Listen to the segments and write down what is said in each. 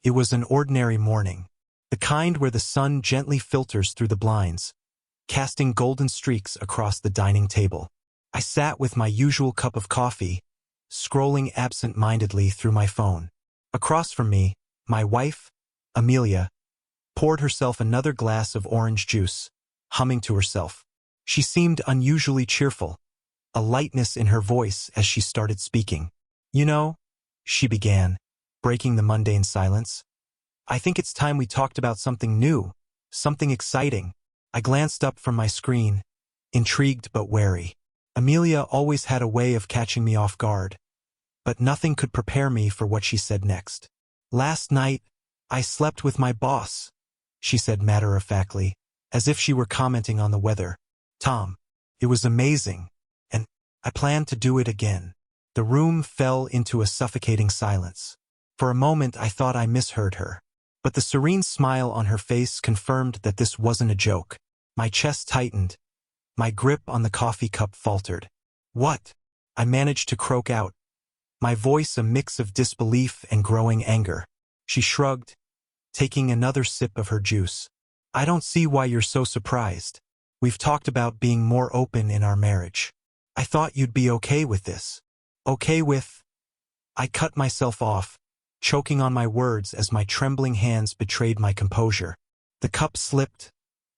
It was an ordinary morning, the kind where the sun gently filters through the blinds, casting golden streaks across the dining table. I sat with my usual cup of coffee, scrolling absent-mindedly through my phone. Across from me, my wife, Amelia, poured herself another glass of orange juice, humming to herself. She seemed unusually cheerful, a lightness in her voice as she started speaking. "You know," she began, breaking the mundane silence, "I think it's time we talked about something new, something exciting." I glanced up from my screen, intrigued but wary. Amelia always had a way of catching me off guard, but nothing could prepare me for what she said next. "Last night, I slept with my boss," she said matter-of-factly, as if she were commenting on the weather. "Tom, it was amazing, and I plan to do it again." The room fell into a suffocating silence. For a moment I thought I misheard her, but the serene smile on her face confirmed that this wasn't a joke. My chest tightened. My grip on the coffee cup faltered. "What?" I managed to croak out, my voice a mix of disbelief and growing anger. She shrugged, taking another sip of her juice. "I don't see why you're so surprised. We've talked about being more open in our marriage. I thought you'd be okay with this." "Okay with?" I cut myself off, choking on my words as my trembling hands betrayed my composure. The cup slipped,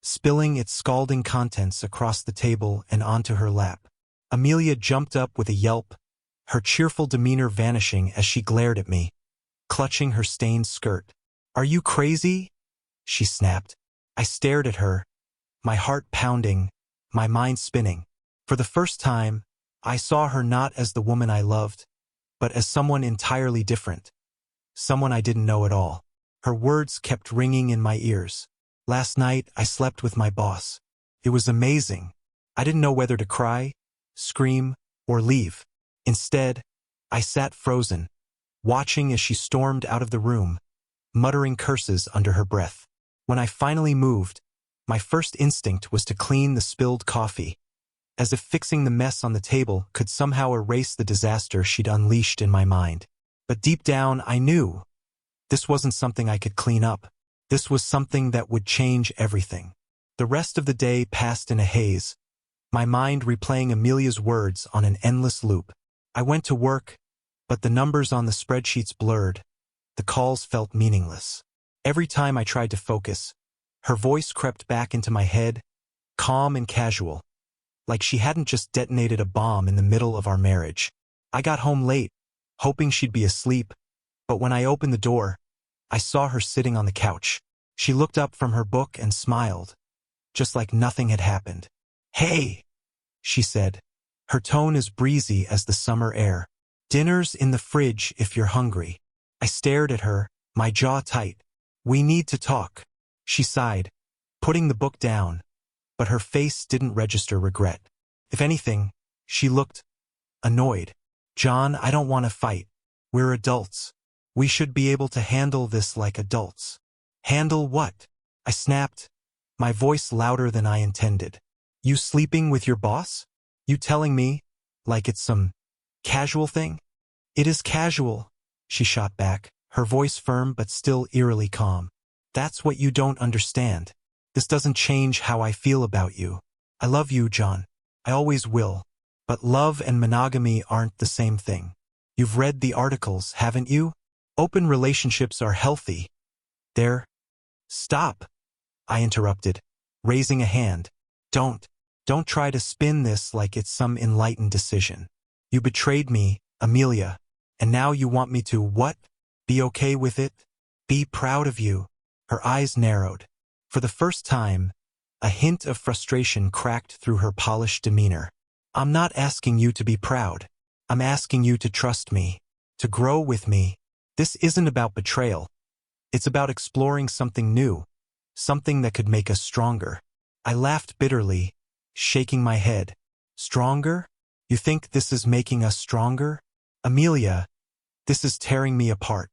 spilling its scalding contents across the table and onto her lap. Amelia jumped up with a yelp, her cheerful demeanor vanishing as she glared at me, clutching her stained skirt. "Are you crazy?" she snapped. I stared at her, my heart pounding, my mind spinning. For the first time, I saw her not as the woman I loved, but as someone entirely different, someone I didn't know at all. Her words kept ringing in my ears. "Last night, I slept with my boss. It was amazing." I didn't know whether to cry, scream, or leave. Instead, I sat frozen, watching as she stormed out of the room, muttering curses under her breath. When I finally moved, my first instinct was to clean the spilled coffee, as if fixing the mess on the table could somehow erase the disaster she'd unleashed in my mind. But deep down, I knew this wasn't something I could clean up. This was something that would change everything. The rest of the day passed in a haze, my mind replaying Amelia's words on an endless loop. I went to work, but the numbers on the spreadsheets blurred. The calls felt meaningless. Every time I tried to focus, her voice crept back into my head, calm and casual, like she hadn't just detonated a bomb in the middle of our marriage. I got home late, hoping she'd be asleep, but when I opened the door, I saw her sitting on the couch. She looked up from her book and smiled, just like nothing had happened. "Hey," she said, her tone as breezy as the summer air. "Dinner's in the fridge if you're hungry." I stared at her, my jaw tight. "We need to talk," she sighed, putting the book down, but her face didn't register regret. If anything, she looked annoyed. "John, I don't want to fight. We're adults. We should be able to handle this like adults." "Handle what?" I snapped, my voice louder than I intended. "You sleeping with your boss? You telling me, like it's some casual thing?" "It is casual," she shot back, her voice firm but still eerily calm. "That's what you don't understand. This doesn't change how I feel about you. I love you, John. I always will. But love and monogamy aren't the same thing. You've read the articles, haven't you? Open relationships are healthy. They're—" "Stop," I interrupted, raising a hand. Don't try to spin this like it's some enlightened decision. You betrayed me, Amelia, and now you want me to what? Be okay with it? Be proud of you?" Her eyes narrowed. For the first time, a hint of frustration cracked through her polished demeanor. "I'm not asking you to be proud. I'm asking you to trust me, to grow with me. This isn't about betrayal. It's about exploring something new, something that could make us stronger." I laughed bitterly, shaking my head. "Stronger? You think this is making us stronger? Amelia, this is tearing me apart."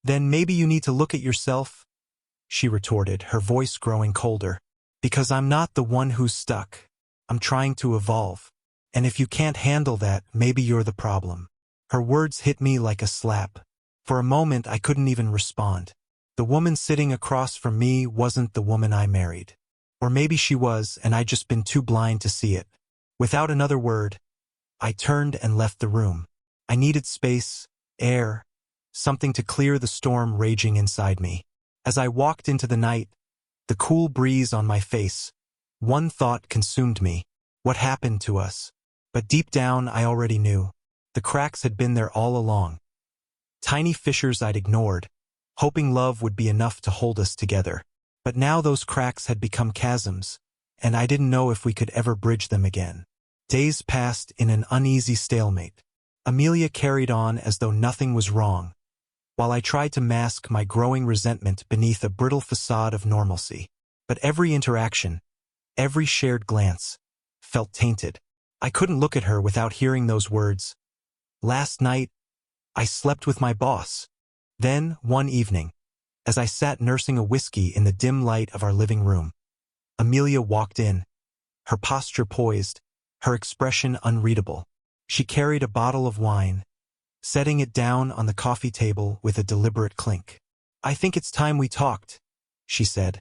"Then maybe you need to look at yourself," she retorted, her voice growing colder. "Because I'm not the one who's stuck. I'm trying to evolve. And if you can't handle that, maybe you're the problem." Her words hit me like a slap. For a moment I couldn't even respond. The woman sitting across from me wasn't the woman I married. Or maybe she was, and I'd just been too blind to see it. Without another word, I turned and left the room. I needed space, air, something to clear the storm raging inside me. As I walked into the night, the cool breeze on my face, one thought consumed me. What happened to us? But deep down, I already knew. The cracks had been there all along. Tiny fissures I'd ignored, hoping love would be enough to hold us together. But now those cracks had become chasms, and I didn't know if we could ever bridge them again. Days passed in an uneasy stalemate. Amelia carried on as though nothing was wrong, while I tried to mask my growing resentment beneath a brittle facade of normalcy. But every interaction, every shared glance, felt tainted. I couldn't look at her without hearing those words. Last night, I slept with my boss. Then, one evening, as I sat nursing a whiskey in the dim light of our living room, Amelia walked in, her posture poised, her expression unreadable. She carried a bottle of wine, setting it down on the coffee table with a deliberate clink. "I think it's time we talked," she said,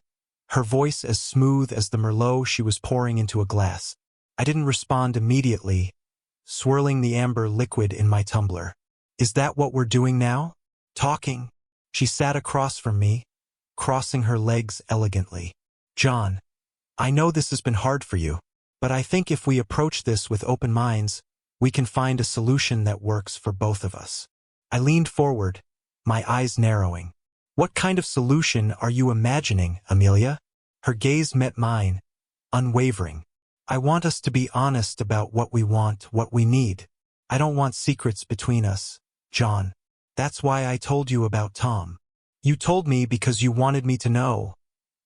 her voice as smooth as the Merlot she was pouring into a glass. I didn't respond immediately, swirling the amber liquid in my tumbler. "Is that what we're doing now? Talking?" She sat across from me, crossing her legs elegantly. "John, I know this has been hard for you, but I think if we approach this with open minds, we can find a solution that works for both of us." I leaned forward, my eyes narrowing. "What kind of solution are you imagining, Amelia?" Her gaze met mine, unwavering. "I want us to be honest about what we want, what we need. I don't want secrets between us, John. That's why I told you about Tom." "You told me because you wanted me to know,"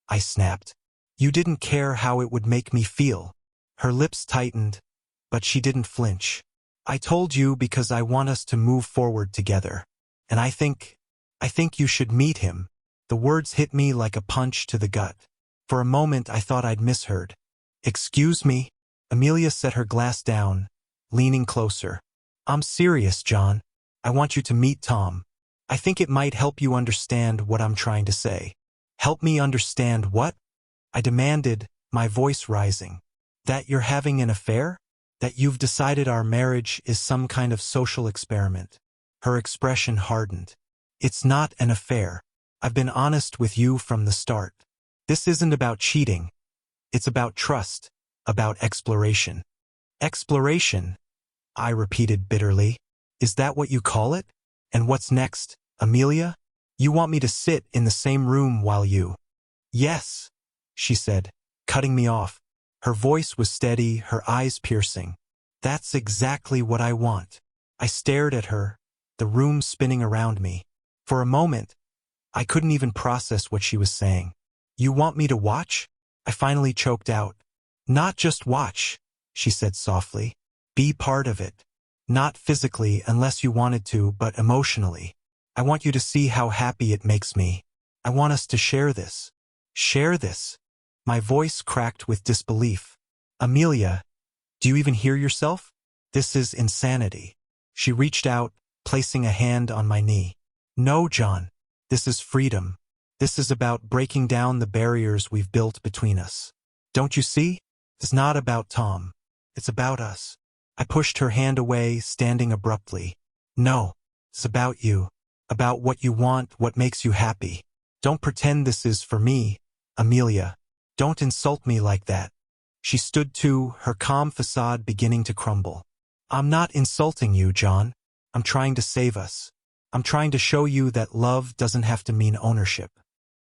I snapped. "You didn't care how it would make me feel." Her lips tightened, but she didn't flinch. "I told you because I want us to move forward together. And I think you should meet him." The words hit me like a punch to the gut. For a moment I thought I'd misheard. "Excuse me?" Amelia set her glass down, leaning closer. "I'm serious, John. I want you to meet Tom. I think it might help you understand what I'm trying to say." "Help me understand what?" I demanded, my voice rising. "That you're having an affair? That you've decided our marriage is some kind of social experiment?" Her expression hardened. "It's not an affair. I've been honest with you from the start. This isn't about cheating. It's about trust, about exploration." "Exploration?" I repeated bitterly. "Is that what you call it? And what's next, Amelia? You want me to sit in the same room while you—" "Yes," she said, cutting me off. Her voice was steady, her eyes piercing. "That's exactly what I want." I stared at her, the room spinning around me. For a moment, I couldn't even process what she was saying. "You want me to watch?" I finally choked out. "Not just watch," she said softly. "Be part of it. Not physically unless you wanted to, but emotionally. I want you to see how happy it makes me. I want us to share this." "Share this?" My voice cracked with disbelief. "Amelia, do you even hear yourself? This is insanity." She reached out, placing a hand on my knee. "No, John. This is freedom. This is about breaking down the barriers we've built between us. Don't you see? It's not about Tom. It's about us." I pushed her hand away, standing abruptly. "No, it's about you. About what you want, what makes you happy. Don't pretend this is for me, Amelia. Don't insult me like that." She stood too, her calm facade beginning to crumble. "I'm not insulting you, John. I'm trying to save us. I'm trying to show you that love doesn't have to mean ownership.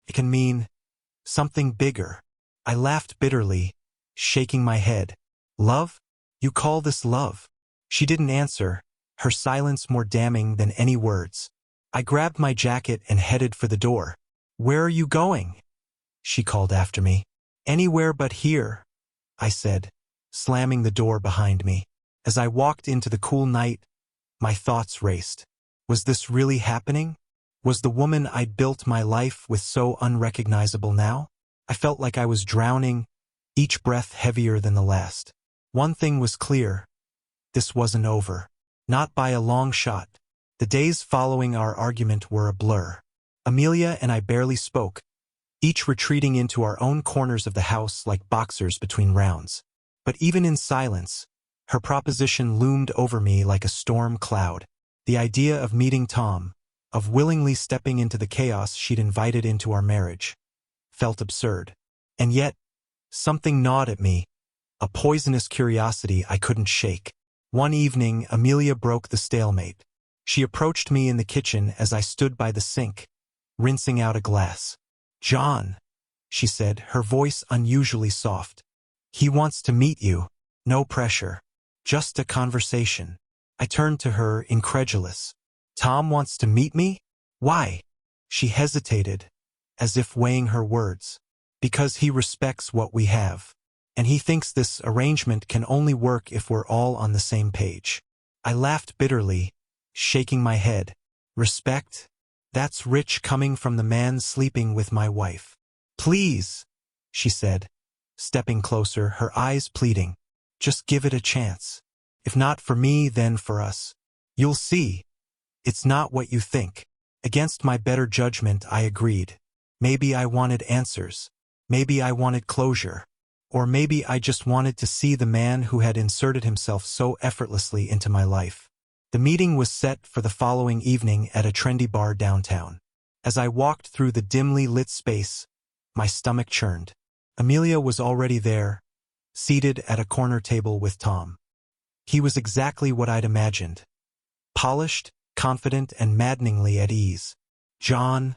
It can mean something bigger." I laughed bitterly, shaking my head. "Love? You call this love?" She didn't answer, her silence more damning than any words. I grabbed my jacket and headed for the door. "Where are you going?" she called after me. "Anywhere but here," I said, slamming the door behind me. As I walked into the cool night, my thoughts raced. Was this really happening? Was the woman I'd built my life with so unrecognizable now? I felt like I was drowning, each breath heavier than the last. One thing was clear. This wasn't over. Not by a long shot. The days following our argument were a blur. Amelia and I barely spoke, each retreating into our own corners of the house like boxers between rounds. But even in silence, her proposition loomed over me like a storm cloud. The idea of meeting Tom, of willingly stepping into the chaos she'd invited into our marriage, felt absurd. And yet, something gnawed at me, a poisonous curiosity I couldn't shake. One evening, Amelia broke the stalemate. She approached me in the kitchen as I stood by the sink, rinsing out a glass. "John," she said, her voice unusually soft. "He wants to meet you. No pressure. Just a conversation." I turned to her, incredulous. "Tom wants to meet me? Why?" She hesitated, as if weighing her words. "Because he respects what we have. And he thinks this arrangement can only work if we're all on the same page." I laughed bitterly, shaking my head. "Respect? That's rich coming from the man sleeping with my wife." "Please," she said, stepping closer, her eyes pleading. "Just give it a chance. If not for me, then for us. You'll see. It's not what you think." Against my better judgment, I agreed. Maybe I wanted answers. Maybe I wanted closure. Or maybe I just wanted to see the man who had inserted himself so effortlessly into my life. The meeting was set for the following evening at a trendy bar downtown. As I walked through the dimly lit space, my stomach churned. Amelia was already there, seated at a corner table with Tom. He was exactly what I'd imagined. Polished, confident, and maddeningly at ease. "John,"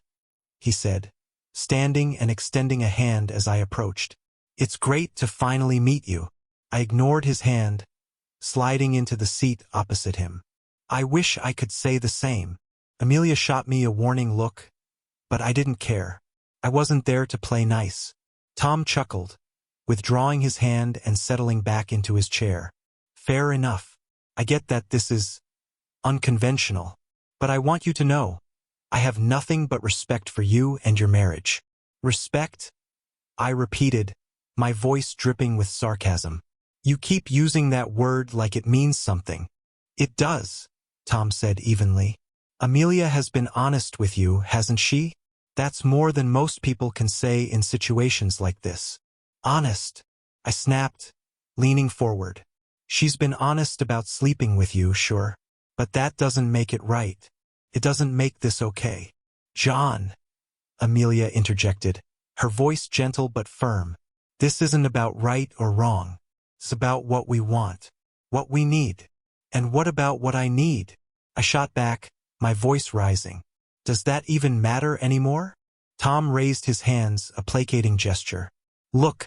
he said, standing and extending a hand as I approached. "It's great to finally meet you." I ignored his hand, sliding into the seat opposite him. "I wish I could say the same." Amelia shot me a warning look, but I didn't care. I wasn't there to play nice. Tom chuckled, withdrawing his hand and settling back into his chair. "Fair enough. I get that this is unconventional, but I want you to know, I have nothing but respect for you and your marriage." "Respect?" I repeated, my voice dripping with sarcasm. "You keep using that word like it means something." "It does," Tom said evenly. "Amelia has been honest with you, hasn't she? That's more than most people can say in situations like this." "Honest?" I snapped, leaning forward. "She's been honest about sleeping with you, sure. But that doesn't make it right. It doesn't make this okay." "John," Amelia interjected, her voice gentle but firm. "This isn't about right or wrong. It's about what we want, what we need." "And what about what I need?" I shot back, my voice rising. "Does that even matter anymore?" Tom raised his hands, a placating gesture. "Look,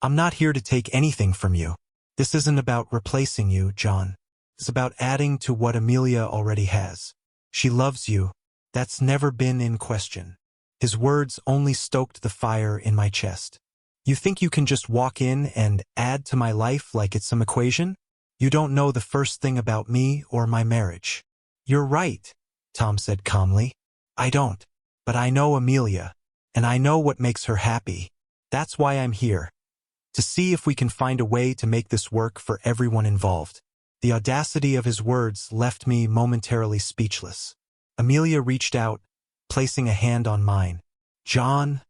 I'm not here to take anything from you. This isn't about replacing you, John. It's about adding to what Amelia already has. She loves you. That's never been in question." His words only stoked the fire in my chest. "You think you can just walk in and add to my life like it's some equation? You don't know the first thing about me or my marriage." "You're right," Tom said calmly. "I don't. But I know Amelia, and I know what makes her happy. That's why I'm here. To see if we can find a way to make this work for everyone involved." The audacity of his words left me momentarily speechless. Amelia reached out, placing a hand on mine. "John,"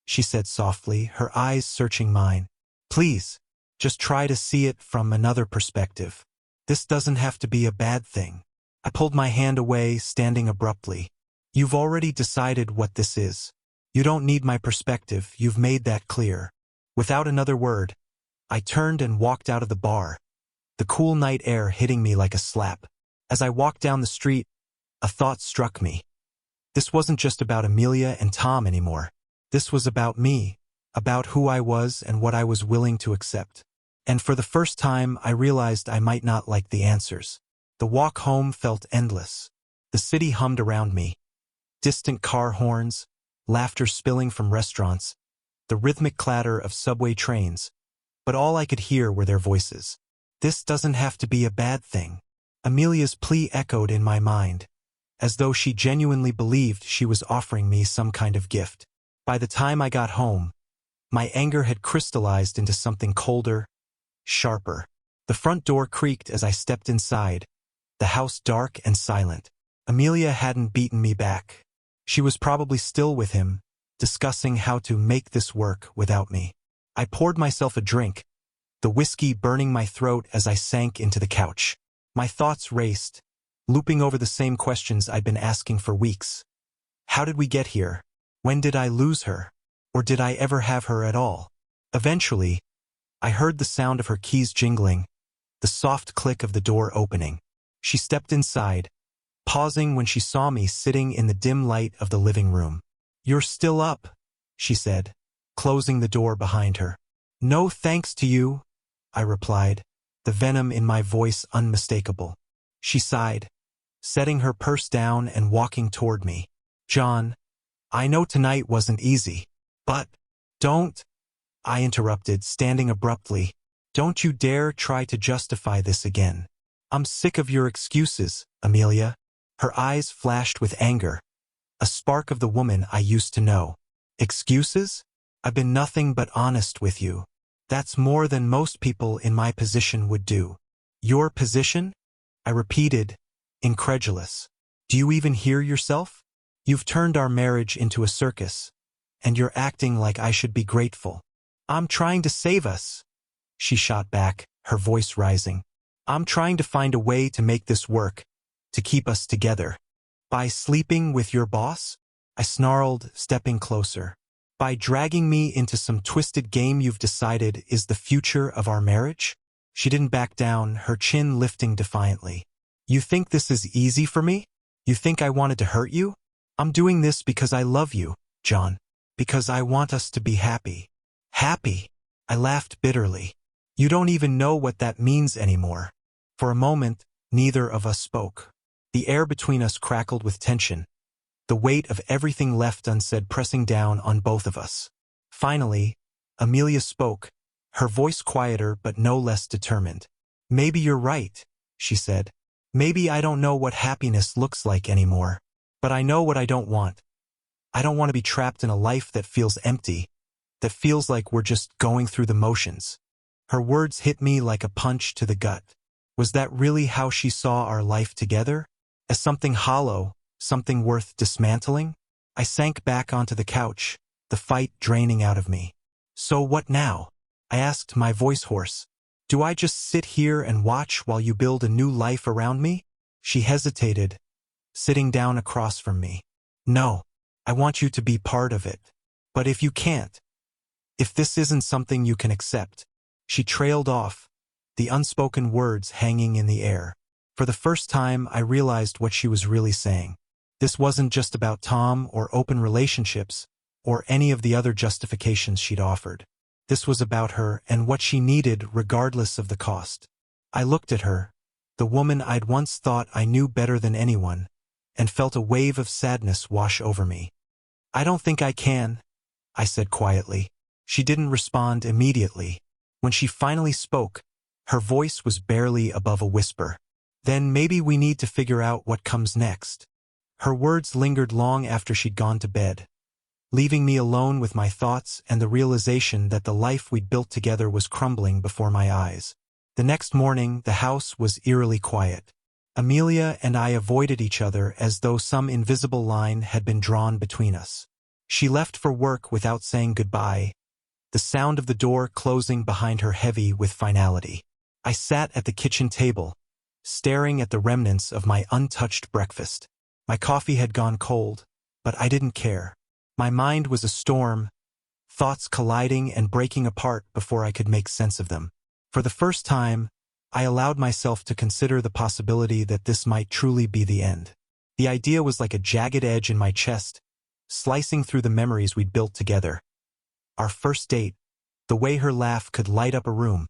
she said softly, her eyes searching mine. "Please, just try to see it from another perspective. This doesn't have to be a bad thing." I pulled my hand away, standing abruptly. "You've already decided what this is. You don't need my perspective, you've made that clear." Without another word, I turned and walked out of the bar, the cool night air hitting me like a slap. As I walked down the street, a thought struck me. This wasn't just about Amelia and Tom anymore. This was about me, about who I was and what I was willing to accept. And for the first time, I realized I might not like the answers. The walk home felt endless. The city hummed around me. Distant car horns, laughter spilling from restaurants, the rhythmic clatter of subway trains. But all I could hear were their voices. This doesn't have to be a bad thing. Amelia's plea echoed in my mind, as though she genuinely believed she was offering me some kind of gift. By the time I got home, my anger had crystallized into something colder, sharper. The front door creaked as I stepped inside, the house dark and silent. Amelia hadn't beaten me back. She was probably still with him, discussing how to make this work without me. I poured myself a drink, the whiskey burning my throat as I sank into the couch. My thoughts raced, looping over the same questions I'd been asking for weeks. How did we get here? When did I lose her? Or did I ever have her at all? Eventually, I heard the sound of her keys jingling, the soft click of the door opening. She stepped inside, pausing when she saw me sitting in the dim light of the living room. "You're still up," she said, closing the door behind her. "No thanks to you," I replied, the venom in my voice unmistakable. She sighed, setting her purse down and walking toward me. "John, I know tonight wasn't easy, but don't," I interrupted, standing abruptly. "Don't you dare try to justify this again. I'm sick of your excuses, Amelia." Her eyes flashed with anger, a spark of the woman I used to know. "Excuses? I've been nothing but honest with you. That's more than most people in my position would do." "Your position?" I repeated, incredulous. "Do you even hear yourself? You've turned our marriage into a circus, and you're acting like I should be grateful." "I'm trying to save us," she shot back, her voice rising. "I'm trying to find a way to make this work, to keep us together." "By sleeping with your boss?" I snarled, stepping closer. "By dragging me into some twisted game you've decided is the future of our marriage?" She didn't back down, her chin lifting defiantly. "You think this is easy for me? You think I wanted to hurt you? I'm doing this because I love you, John. Because I want us to be happy." "Happy?" I laughed bitterly. "You don't even know what that means anymore." For a moment, neither of us spoke. The air between us crackled with tension, the weight of everything left unsaid pressing down on both of us. Finally, Amelia spoke, her voice quieter but no less determined. "Maybe you're right," she said. "Maybe I don't know what happiness looks like anymore. But I know what I don't want. I don't want to be trapped in a life that feels empty, that feels like we're just going through the motions." Her words hit me like a punch to the gut. Was that really how she saw our life together? As something hollow, something worth dismantling? I sank back onto the couch, the fight draining out of me. "So what now?" I asked, my voice hoarse. "Do I just sit here and watch while you build a new life around me?" She hesitated, sitting down across from me. "No, I want you to be part of it. But if you can't, if this isn't something you can accept." She trailed off, the unspoken words hanging in the air. For the first time, I realized what she was really saying. This wasn't just about Tom or open relationships or any of the other justifications she'd offered. This was about her and what she needed regardless of the cost. I looked at her, the woman I'd once thought I knew better than anyone, and felt a wave of sadness wash over me. "I don't think I can," I said quietly. She didn't respond immediately. When she finally spoke, her voice was barely above a whisper. "Then maybe we need to figure out what comes next." Her words lingered long after she'd gone to bed, leaving me alone with my thoughts and the realization that the life we'd built together was crumbling before my eyes. The next morning, the house was eerily quiet. Amelia and I avoided each other as though some invisible line had been drawn between us. She left for work without saying goodbye, the sound of the door closing behind her heavy with finality. I sat at the kitchen table, staring at the remnants of my untouched breakfast. My coffee had gone cold, but I didn't care. My mind was a storm, thoughts colliding and breaking apart before I could make sense of them. For the first time, I allowed myself to consider the possibility that this might truly be the end. The idea was like a jagged edge in my chest, slicing through the memories we'd built together. Our first date, the way her laugh could light up a room,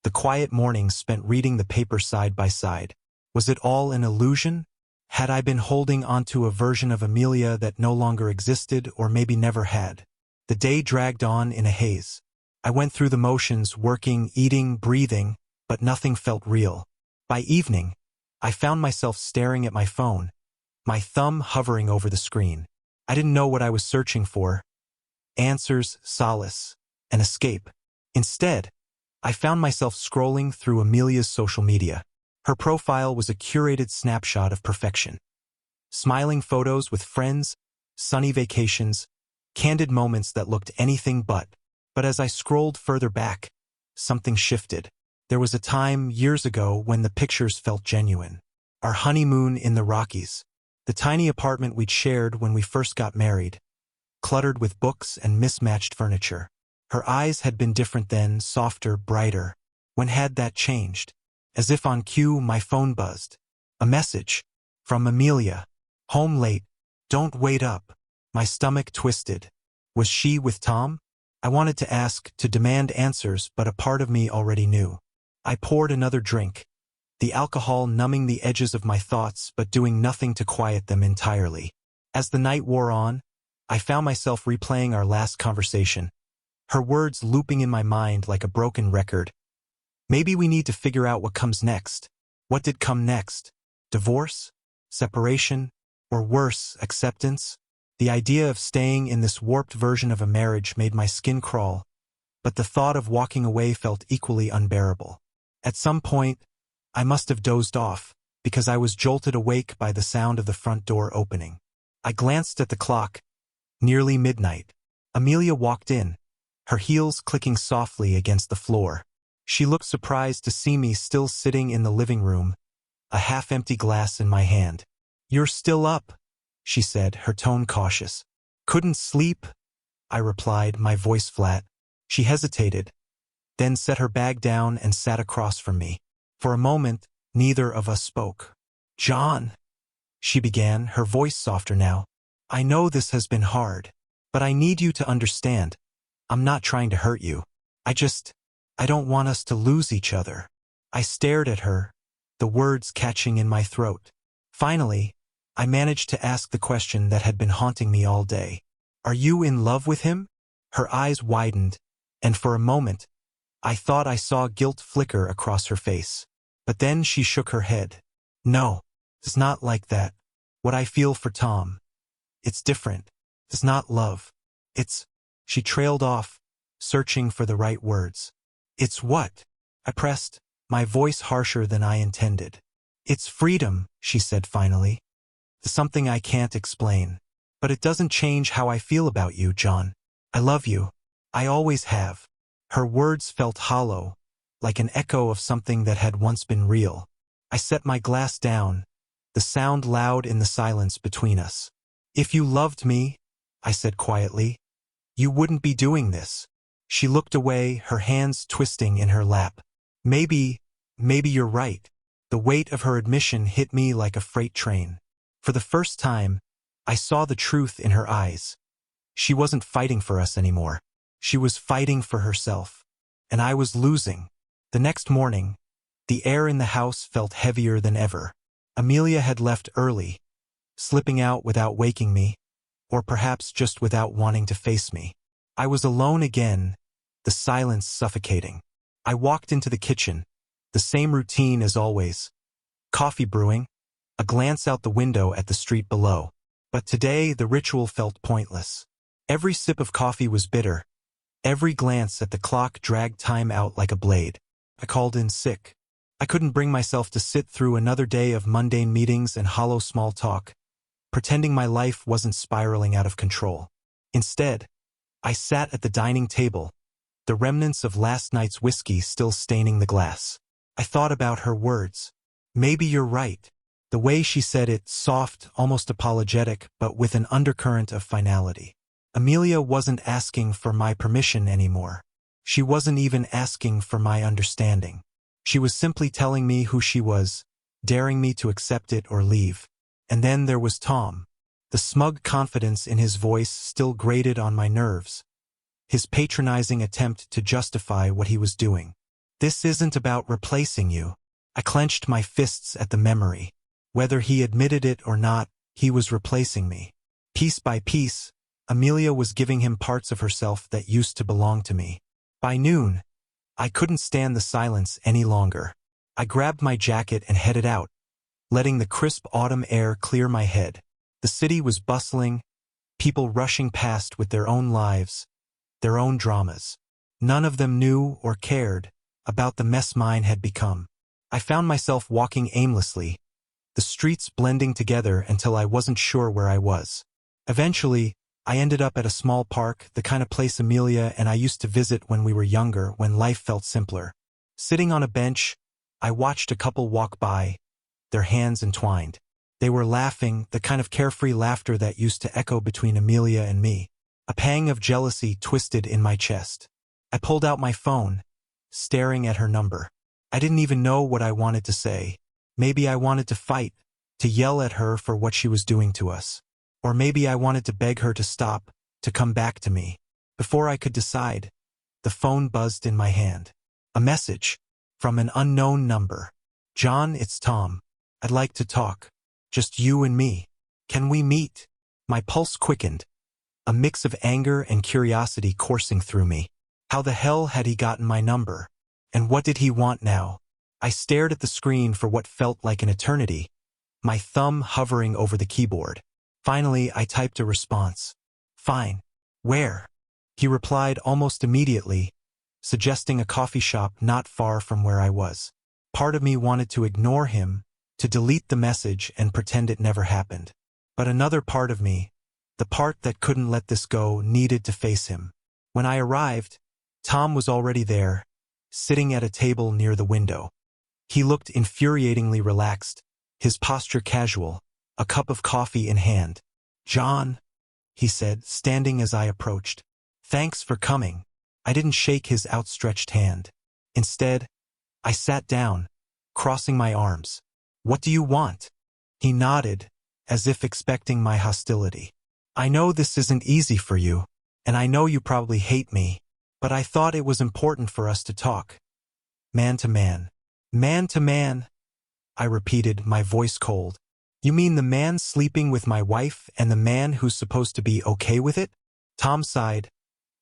the quiet mornings spent reading the paper side by side. Was it all an illusion? Had I been holding onto a version of Amelia that no longer existed or maybe never had? The day dragged on in a haze. I went through the motions, working, eating, breathing, but nothing felt real. By evening, I found myself staring at my phone, my thumb hovering over the screen. I didn't know what I was searching for. Answers, solace, an escape. Instead, I found myself scrolling through Amelia's social media. Her profile was a curated snapshot of perfection. Smiling photos with friends, sunny vacations, candid moments that looked anything but. But as I scrolled further back, something shifted. There was a time years ago when the pictures felt genuine. Our honeymoon in the Rockies. The tiny apartment we'd shared when we first got married, cluttered with books and mismatched furniture. Her eyes had been different then, softer, brighter. When had that changed? As if on cue, my phone buzzed. A message. From Amelia. Home late. Don't wait up. My stomach twisted. Was she with Tom? I wanted to ask, to demand answers, but a part of me already knew. I poured another drink, the alcohol numbing the edges of my thoughts but doing nothing to quiet them entirely. As the night wore on, I found myself replaying our last conversation, her words looping in my mind like a broken record. Maybe we need to figure out what comes next. What did come next? Divorce? Separation? Or worse, acceptance? The idea of staying in this warped version of a marriage made my skin crawl, but the thought of walking away felt equally unbearable. At some point, I must have dozed off, because I was jolted awake by the sound of the front door opening. I glanced at the clock. Nearly midnight. Amelia walked in, her heels clicking softly against the floor. She looked surprised to see me still sitting in the living room, a half-empty glass in my hand. "You're still up," she said, her tone cautious. "Couldn't sleep?" I replied, my voice flat. She hesitated, then set her bag down and sat across from me. For a moment, neither of us spoke. "John," she began, her voice softer now. "I know this has been hard, but I need you to understand. I'm not trying to hurt you. I don't want us to lose each other." I stared at her, the words catching in my throat. Finally, I managed to ask the question that had been haunting me all day. "Are you in love with him?" Her eyes widened, and for a moment, I thought I saw guilt flicker across her face. But then she shook her head. "No, it's not like that. What I feel for Tom, it's different. It's not love. It's—" She trailed off, searching for the right words. "It's what?" I pressed, my voice harsher than I intended. "It's freedom," she said finally. "It's something I can't explain. But it doesn't change how I feel about you, John. I love you. I always have." Her words felt hollow, like an echo of something that had once been real. I set my glass down, the sound loud in the silence between us. "If you loved me," I said quietly, "you wouldn't be doing this." She looked away, her hands twisting in her lap. Maybe you're right." The weight of her admission hit me like a freight train. For the first time, I saw the truth in her eyes. She wasn't fighting for us anymore. She was fighting for herself. And I was losing. The next morning, the air in the house felt heavier than ever. Amelia had left early, slipping out without waking me, or perhaps just without wanting to face me. I was alone again, the silence suffocating. I walked into the kitchen, the same routine as always. Coffee brewing, a glance out the window at the street below. But today the ritual felt pointless. Every sip of coffee was bitter. Every glance at the clock dragged time out like a blade. I called in sick. I couldn't bring myself to sit through another day of mundane meetings and hollow small talk, pretending my life wasn't spiraling out of control. Instead, I sat at the dining table, the remnants of last night's whiskey still staining the glass. I thought about her words. "Maybe you're right." The way she said it, soft, almost apologetic, but with an undercurrent of finality. Amelia wasn't asking for my permission anymore. She wasn't even asking for my understanding. She was simply telling me who she was, daring me to accept it or leave. And then there was Tom. The smug confidence in his voice still grated on my nerves. His patronizing attempt to justify what he was doing. "This isn't about replacing you." I clenched my fists at the memory. Whether he admitted it or not, he was replacing me. Piece by piece, Amelia was giving him parts of herself that used to belong to me. By noon, I couldn't stand the silence any longer. I grabbed my jacket and headed out, letting the crisp autumn air clear my head. The city was bustling, people rushing past with their own lives, their own dramas. None of them knew or cared about the mess mine had become. I found myself walking aimlessly, the streets blending together until I wasn't sure where I was. Eventually, I ended up at a small park, the kind of place Amelia and I used to visit when we were younger, when life felt simpler. Sitting on a bench, I watched a couple walk by, their hands entwined. They were laughing, the kind of carefree laughter that used to echo between Amelia and me. A pang of jealousy twisted in my chest. I pulled out my phone, staring at her number. I didn't even know what I wanted to say. Maybe I wanted to fight, to yell at her for what she was doing to us. Or maybe I wanted to beg her to stop, to come back to me. Before I could decide, the phone buzzed in my hand. A message from an unknown number. "John, it's Tom. I'd like to talk. Just you and me. Can we meet?" My pulse quickened, a mix of anger and curiosity coursing through me. How the hell had he gotten my number? And what did he want now? I stared at the screen for what felt like an eternity, my thumb hovering over the keyboard. Finally, I typed a response. "Fine. Where?" He replied almost immediately, suggesting a coffee shop not far from where I was. Part of me wanted to ignore him, to delete the message and pretend it never happened. But another part of me, the part that couldn't let this go, needed to face him. When I arrived, Tom was already there, sitting at a table near the window. He looked infuriatingly relaxed, his posture casual, a cup of coffee in hand. "John," he said, standing as I approached. "Thanks for coming." I didn't shake his outstretched hand. Instead, I sat down, crossing my arms. "What do you want?" He nodded, as if expecting my hostility. "I know this isn't easy for you, and I know you probably hate me, but I thought it was important for us to talk. Man to man." "Man to man," I repeated, my voice cold. "You mean the man sleeping with my wife and the man who's supposed to be okay with it?" Tom sighed,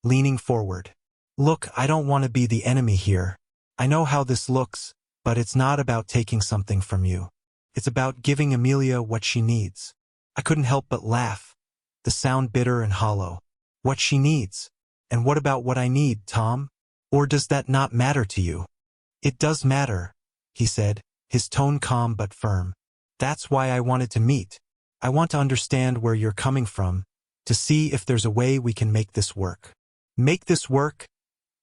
leaning forward. "Look, I don't want to be the enemy here. I know how this looks, but it's not about taking something from you. It's about giving Amelia what she needs." I couldn't help but laugh, the sound bitter and hollow. "What she needs? And what about what I need, Tom? Or does that not matter to you?" "It does matter," he said, his tone calm but firm. "That's why I wanted to meet. I want to understand where you're coming from, to see if there's a way we can make this work." "Make this work?"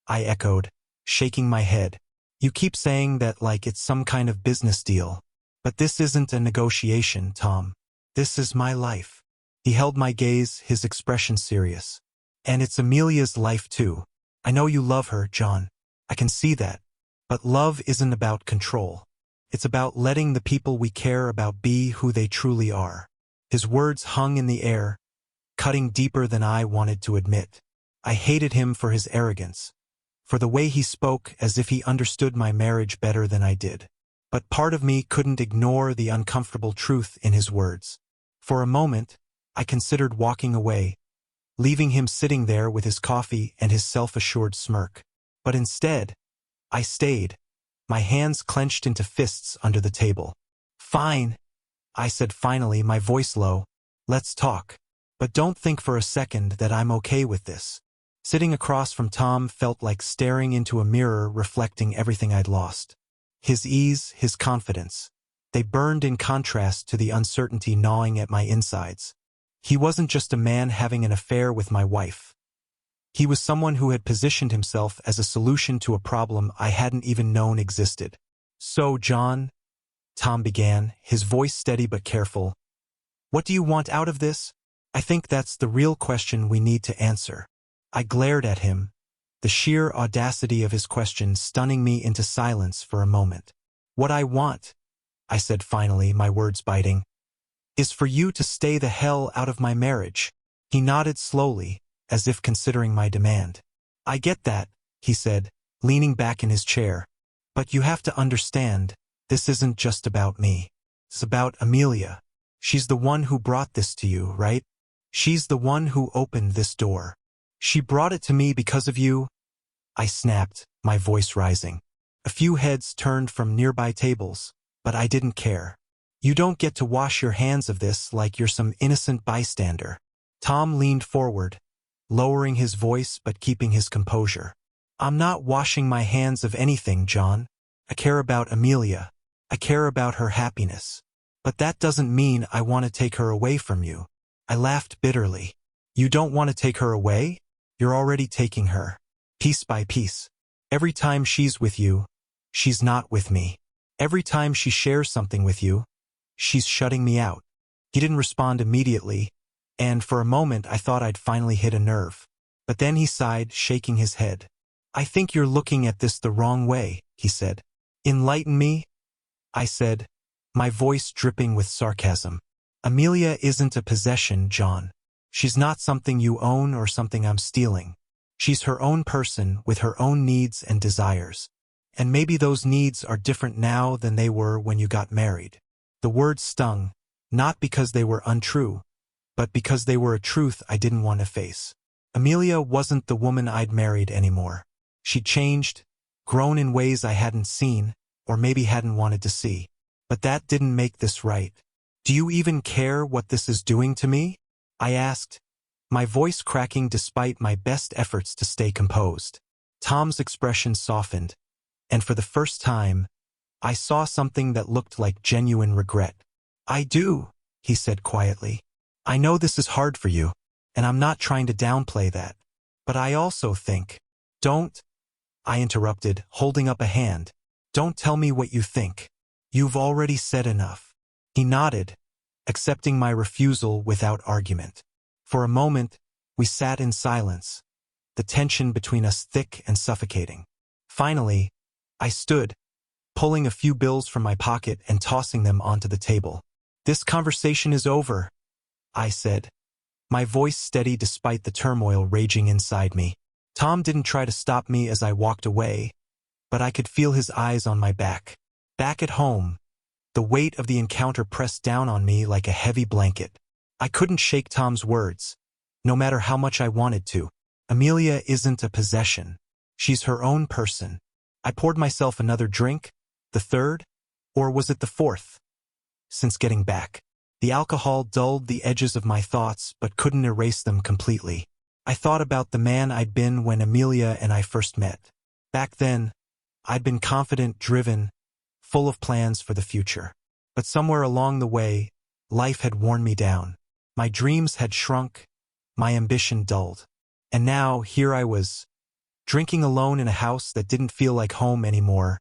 I echoed, shaking my head. "You keep saying that like it's some kind of business deal. But this isn't a negotiation, Tom. This is my life." He held my gaze, his expression serious. "And it's Amelia's life too. I know you love her, John. I can see that. But love isn't about control. It's about letting the people we care about be who they truly are." His words hung in the air, cutting deeper than I wanted to admit. I hated him for his arrogance, for the way he spoke as if he understood my marriage better than I did. But part of me couldn't ignore the uncomfortable truth in his words. For a moment, I considered walking away, leaving him sitting there with his coffee and his self-assured smirk. But instead, I stayed, my hands clenched into fists under the table. "Fine," I said finally, my voice low. "Let's talk. But don't think for a second that I'm okay with this." Sitting across from Tom felt like staring into a mirror reflecting everything I'd lost. His ease, his confidence, they burned in contrast to the uncertainty gnawing at my insides. He wasn't just a man having an affair with my wife. He was someone who had positioned himself as a solution to a problem I hadn't even known existed. "So, John," Tom began, his voice steady but careful, "what do you want out of this? I think that's the real question we need to answer." I glared at him, the sheer audacity of his question stunning me into silence for a moment. "What I want," I said finally, my words biting, "is for you to stay the hell out of my marriage." He nodded slowly, as if considering my demand. "I get that," he said, leaning back in his chair. "But you have to understand, this isn't just about me. It's about Amelia. She's the one who brought this to you, right? She's the one who opened this door. She brought it to me because of you." I snapped, my voice rising. A few heads turned from nearby tables, but I didn't care. "You don't get to wash your hands of this like you're some innocent bystander." Tom leaned forward, lowering his voice but keeping his composure. "I'm not washing my hands of anything, John. I care about Amelia. I care about her happiness. But that doesn't mean I want to take her away from you. I laughed bitterly. You don't want to take her away? You're already taking her. Piece by piece. Every time she's with you, she's not with me. Every time she shares something with you, she's shutting me out. He didn't respond immediately, and for a moment I thought I'd finally hit a nerve. But then he sighed, shaking his head. I think you're looking at this the wrong way, he said. Enlighten me? I said, my voice dripping with sarcasm. Amelia isn't a possession, John. She's not something you own or something I'm stealing. She's her own person with her own needs and desires. And maybe those needs are different now than they were when you got married. The words stung, not because they were untrue, but because they were a truth I didn't want to face. Amelia wasn't the woman I'd married anymore. She'd changed, grown in ways I hadn't seen, or maybe hadn't wanted to see. But that didn't make this right. Do you even care what this is doing to me? I asked, my voice cracking despite my best efforts to stay composed. Tom's expression softened, and for the first time, I saw something that looked like genuine regret. I do, he said quietly. I know this is hard for you, and I'm not trying to downplay that. But I also think, don't, I interrupted, holding up a hand. Don't tell me what you think. You've already said enough. He nodded, accepting my refusal without argument. For a moment, we sat in silence, the tension between us thick and suffocating. Finally, I stood, pulling a few bills from my pocket and tossing them onto the table. This conversation is over, I said, my voice steady despite the turmoil raging inside me. Tom didn't try to stop me as I walked away, but I could feel his eyes on my back. Back at home, the weight of the encounter pressed down on me like a heavy blanket. I couldn't shake Tom's words, no matter how much I wanted to. Amelia isn't a possession. She's her own person. I poured myself another drink, the third, or was it the fourth? Since getting back, the alcohol dulled the edges of my thoughts but couldn't erase them completely. I thought about the man I'd been when Amelia and I first met. Back then, I'd been confident, driven, full of plans for the future. But somewhere along the way, life had worn me down. My dreams had shrunk, my ambition dulled. And now, here I was, drinking alone in a house that didn't feel like home anymore,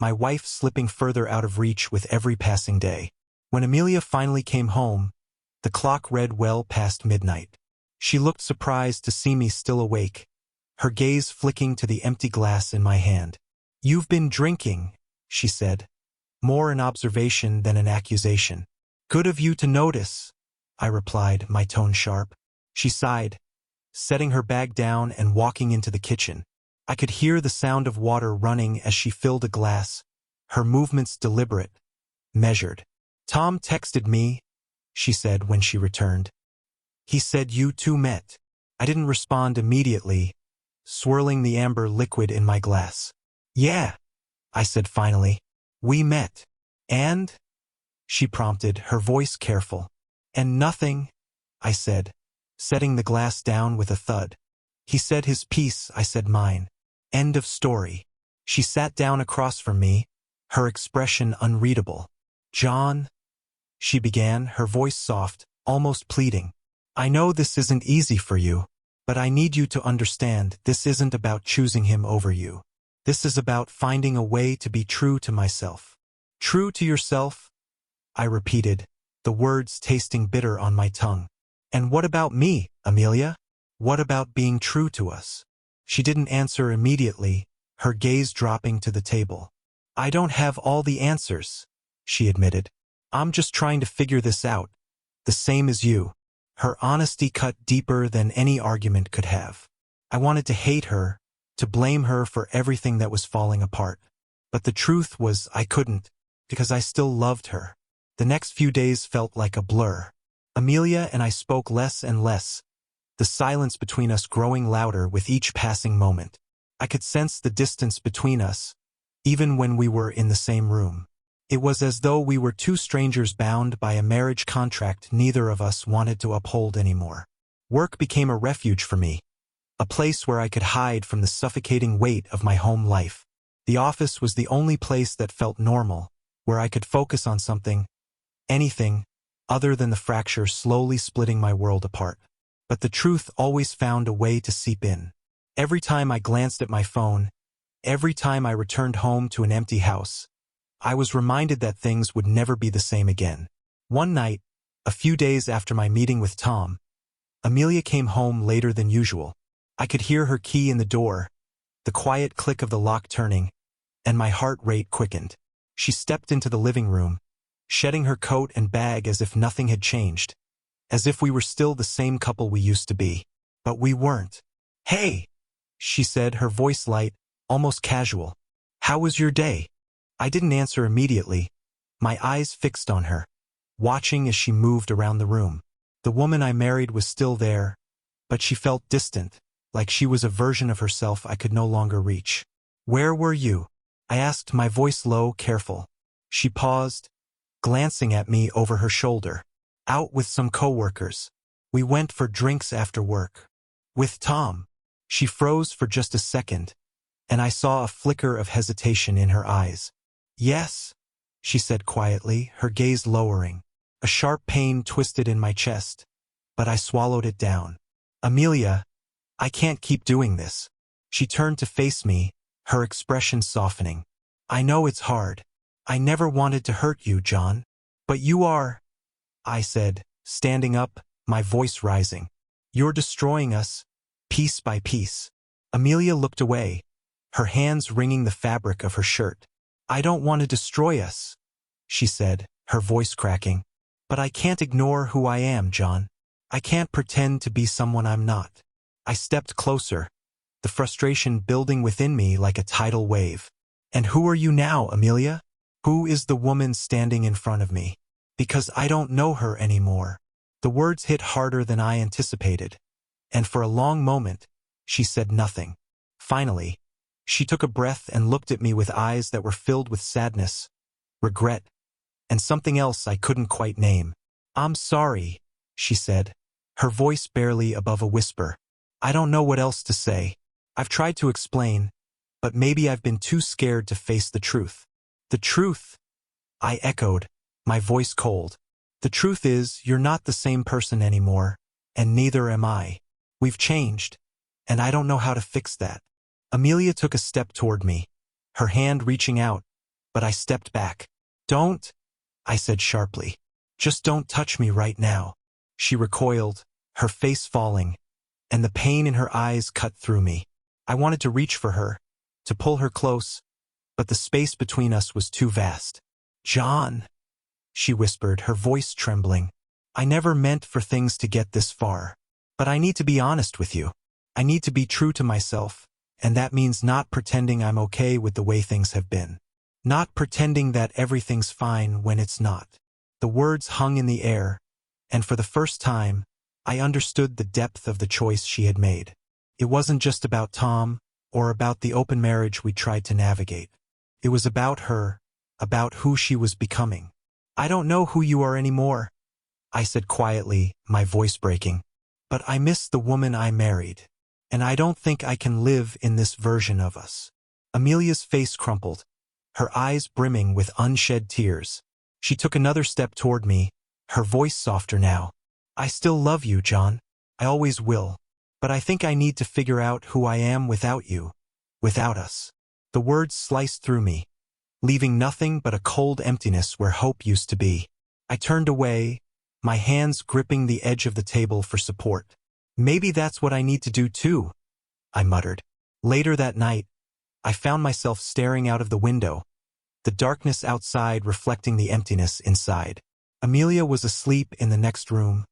my wife slipping further out of reach with every passing day. When Amelia finally came home, the clock read well past midnight. She looked surprised to see me still awake, her gaze flicking to the empty glass in my hand. You've been drinking, she said, more an observation than an accusation. Good of you to notice, I replied, my tone sharp. She sighed, setting her bag down and walking into the kitchen. I could hear the sound of water running as she filled a glass, her movements deliberate, measured. Tom texted me, she said when she returned. He said you two met. I didn't respond immediately, swirling the amber liquid in my glass. Yeah, I said finally. We met. And? She prompted, her voice careful. And nothing, I said, setting the glass down with a thud. He said his piece, I said mine. End of story. She sat down across from me, her expression unreadable. John, she began, her voice soft, almost pleading. I know this isn't easy for you, but I need you to understand this isn't about choosing him over you. This is about finding a way to be true to myself. True to yourself? I repeated, the words tasting bitter on my tongue. And what about me, Amelia? What about being true to us? She didn't answer immediately, her gaze dropping to the table. I don't have all the answers, she admitted. I'm just trying to figure this out, the same as you. Her honesty cut deeper than any argument could have. I wanted to hate her, to blame her for everything that was falling apart. But the truth was I couldn't, because I still loved her. The next few days felt like a blur. Amelia and I spoke less and less, the silence between us growing louder with each passing moment. I could sense the distance between us, even when we were in the same room. It was as though we were two strangers bound by a marriage contract neither of us wanted to uphold anymore. Work became a refuge for me, a place where I could hide from the suffocating weight of my home life. The office was the only place that felt normal, where I could focus on something, anything, other than the fracture slowly splitting my world apart. But the truth always found a way to seep in. Every time I glanced at my phone, every time I returned home to an empty house, I was reminded that things would never be the same again. One night, a few days after my meeting with Tom, Amelia came home later than usual. I could hear her key in the door, the quiet click of the lock turning, and my heart rate quickened. She stepped into the living room, shedding her coat and bag as if nothing had changed, as if we were still the same couple we used to be. But we weren't. "Hey," she said, her voice light, almost casual. "How was your day?" I didn't answer immediately, my eyes fixed on her, watching as she moved around the room. The woman I married was still there, but she felt distant, like she was a version of herself I could no longer reach. "Where were you?" I asked, my voice low, careful. She paused, glancing at me over her shoulder. "Out with some coworkers. We went for drinks after work." "With Tom?" She froze for just a second, and I saw a flicker of hesitation in her eyes. "Yes," she said quietly, her gaze lowering. A sharp pain twisted in my chest, but I swallowed it down. "Amelia, I can't keep doing this." She turned to face me, her expression softening. "I know it's hard. I never wanted to hurt you, John. But you are," I said, standing up, my voice rising. "You're destroying us, piece by piece." Amelia looked away, her hands wringing the fabric of her shirt. "I don't want to destroy us," she said, her voice cracking. "But I can't ignore who I am, John. I can't pretend to be someone I'm not." I stepped closer, the frustration building within me like a tidal wave. "And who are you now, Amelia? Who is the woman standing in front of me? Because I don't know her anymore." The words hit harder than I anticipated, and for a long moment, she said nothing. Finally, she took a breath and looked at me with eyes that were filled with sadness, regret, and something else I couldn't quite name. "I'm sorry," she said, her voice barely above a whisper. "I don't know what else to say. I've tried to explain, but maybe I've been too scared to face the truth." "The truth?" I echoed, my voice cold. "The truth is, you're not the same person anymore, and neither am I. We've changed, and I don't know how to fix that." Amelia took a step toward me, her hand reaching out, but I stepped back. "Don't," I said sharply. "Just don't touch me right now." She recoiled, her face falling, and the pain in her eyes cut through me. I wanted to reach for her, to pull her close, but the space between us was too vast. "John," she whispered, her voice trembling. "I never meant for things to get this far. But I need to be honest with you. I need to be true to myself, and that means not pretending I'm okay with the way things have been. Not pretending that everything's fine when it's not." The words hung in the air, and for the first time, I understood the depth of the choice she had made. It wasn't just about Tom, or about the open marriage we tried to navigate. It was about her, about who she was becoming. "I don't know who you are anymore," I said quietly, my voice breaking. "But I miss the woman I married, and I don't think I can live in this version of us." Amelia's face crumpled, her eyes brimming with unshed tears. She took another step toward me, her voice softer now. "I still love you, John. I always will. But I think I need to figure out who I am without you, without us." The words sliced through me, leaving nothing but a cold emptiness where hope used to be. I turned away, my hands gripping the edge of the table for support. "Maybe that's what I need to do too," I muttered. Later that night, I found myself staring out of the window, the darkness outside reflecting the emptiness inside. Amelia was asleep in the next room,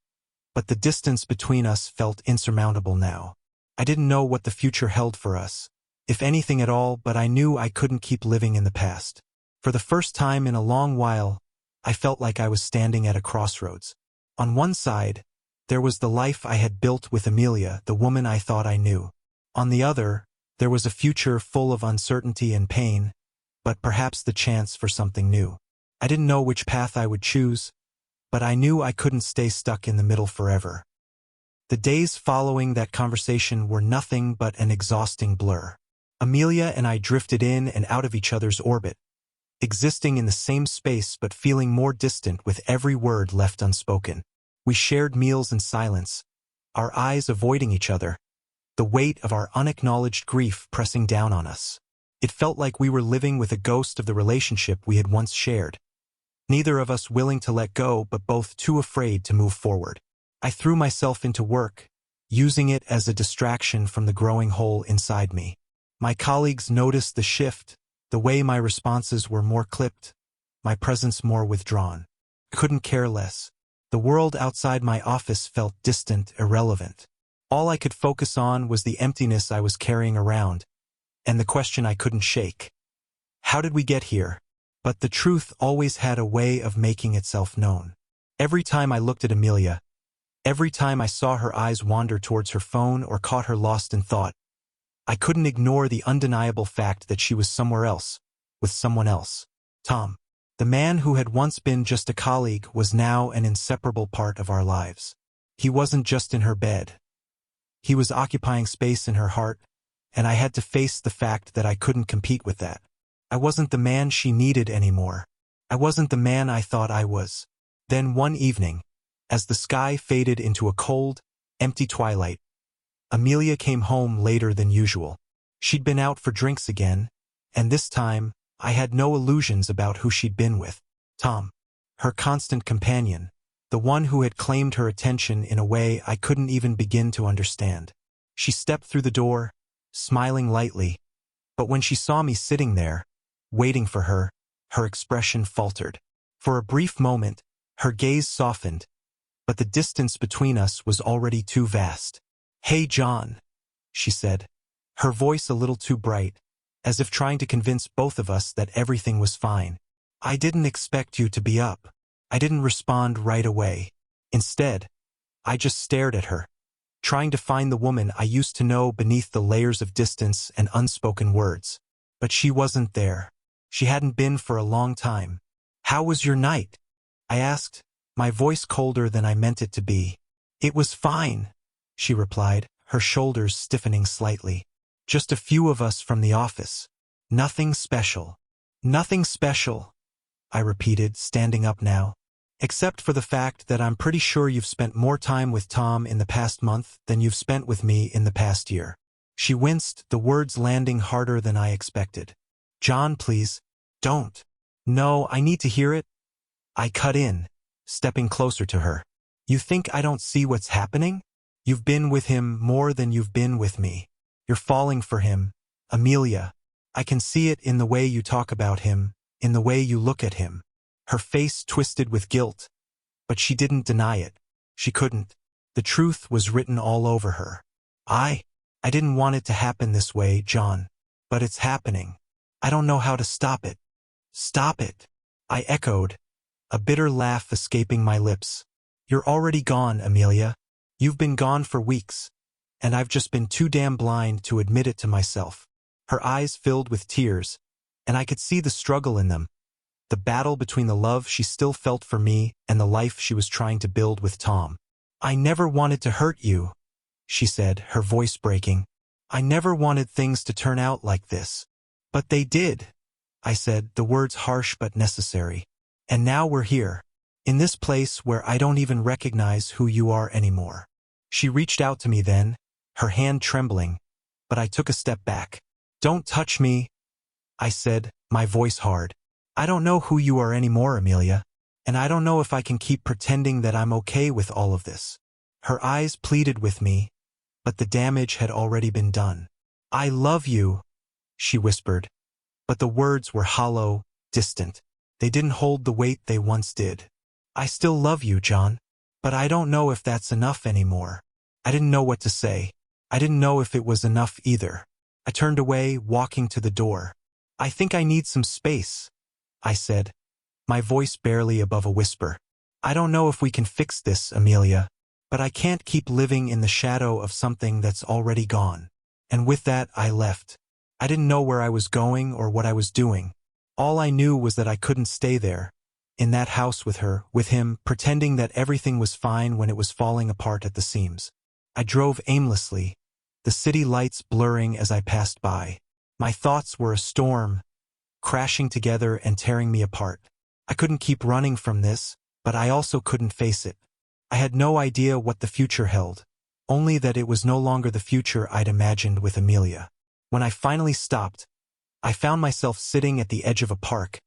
but the distance between us felt insurmountable now. I didn't know what the future held for us, if anything at all, but I knew I couldn't keep living in the past. For the first time in a long while, I felt like I was standing at a crossroads. On one side, there was the life I had built with Amelia, the woman I thought I knew. On the other, there was a future full of uncertainty and pain, but perhaps the chance for something new. I didn't know which path I would choose, but I knew I couldn't stay stuck in the middle forever. The days following that conversation were nothing but an exhausting blur. Amelia and I drifted in and out of each other's orbit, existing in the same space but feeling more distant with every word left unspoken. We shared meals in silence, our eyes avoiding each other, the weight of our unacknowledged grief pressing down on us. It felt like we were living with a ghost of the relationship we had once shared, neither of us willing to let go but both too afraid to move forward. I threw myself into work, using it as a distraction from the growing hole inside me. My colleagues noticed the shift, the way my responses were more clipped, my presence more withdrawn. I couldn't care less. The world outside my office felt distant, irrelevant. All I could focus on was the emptiness I was carrying around, and the question I couldn't shake. How did we get here? But the truth always had a way of making itself known. Every time I looked at Amelia, every time I saw her eyes wander towards her phone or caught her lost in thought, I couldn't ignore the undeniable fact that she was somewhere else, with someone else. Tom, the man who had once been just a colleague, was now an inseparable part of our lives. He wasn't just in her bed. He was occupying space in her heart, and I had to face the fact that I couldn't compete with that. I wasn't the man she needed anymore. I wasn't the man I thought I was. Then one evening, as the sky faded into a cold, empty twilight, Amelia came home later than usual. She'd been out for drinks again, and this time, I had no illusions about who she'd been with. Tom, her constant companion, the one who had claimed her attention in a way I couldn't even begin to understand. She stepped through the door, smiling lightly, but when she saw me sitting there, waiting for her, her expression faltered. For a brief moment, her gaze softened, but the distance between us was already too vast. "Hey, John," she said, her voice a little too bright, as if trying to convince both of us that everything was fine. "I didn't expect you to be up." I didn't respond right away. Instead, I just stared at her, trying to find the woman I used to know beneath the layers of distance and unspoken words. But she wasn't there. She hadn't been for a long time. "How was your night?" I asked, my voice colder than I meant it to be. "It was fine," she replied, her shoulders stiffening slightly. "Just a few of us from the office. Nothing special." "Nothing special," I repeated, standing up now. "Except for the fact that I'm pretty sure you've spent more time with Tom in the past month than you've spent with me in the past year." She winced, the words landing harder than I expected. "John, please, don't." "No, I need to hear it." I cut in, stepping closer to her. "You think I don't see what's happening? You've been with him more than you've been with me. You're falling for him, Amelia. I can see it in the way you talk about him, in the way you look at him." Her face twisted with guilt, but she didn't deny it. She couldn't. The truth was written all over her. I didn't want it to happen this way, John. But it's happening. I don't know how to stop it." "Stop it," I echoed, a bitter laugh escaping my lips. "You're already gone, Amelia. You've been gone for weeks, and I've just been too damn blind to admit it to myself." Her eyes filled with tears, and I could see the struggle in them, the battle between the love she still felt for me and the life she was trying to build with Tom. "I never wanted to hurt you," she said, her voice breaking. "I never wanted things to turn out like this." "But they did," I said, the words harsh but necessary. "And now we're here, in this place where I don't even recognize who you are anymore." She reached out to me then, her hand trembling, but I took a step back. "Don't touch me," I said, my voice hard. "I don't know who you are anymore, Amelia, and I don't know if I can keep pretending that I'm okay with all of this." Her eyes pleaded with me, but the damage had already been done. "I love you," she whispered, but the words were hollow, distant. They didn't hold the weight they once did. "I still love you, John, but I don't know if that's enough anymore." I didn't know what to say. I didn't know if it was enough either. I turned away, walking to the door. "I think I need some space," I said, my voice barely above a whisper. "I don't know if we can fix this, Amelia, but I can't keep living in the shadow of something that's already gone." And with that, I left. I didn't know where I was going or what I was doing. All I knew was that I couldn't stay there, in that house with her, with him, pretending that everything was fine when it was falling apart at the seams. I drove aimlessly, the city lights blurring as I passed by. My thoughts were a storm, crashing together and tearing me apart. I couldn't keep running from this, but I also couldn't face it. I had no idea what the future held, only that it was no longer the future I'd imagined with Amelia. When I finally stopped, I found myself sitting at the edge of a park,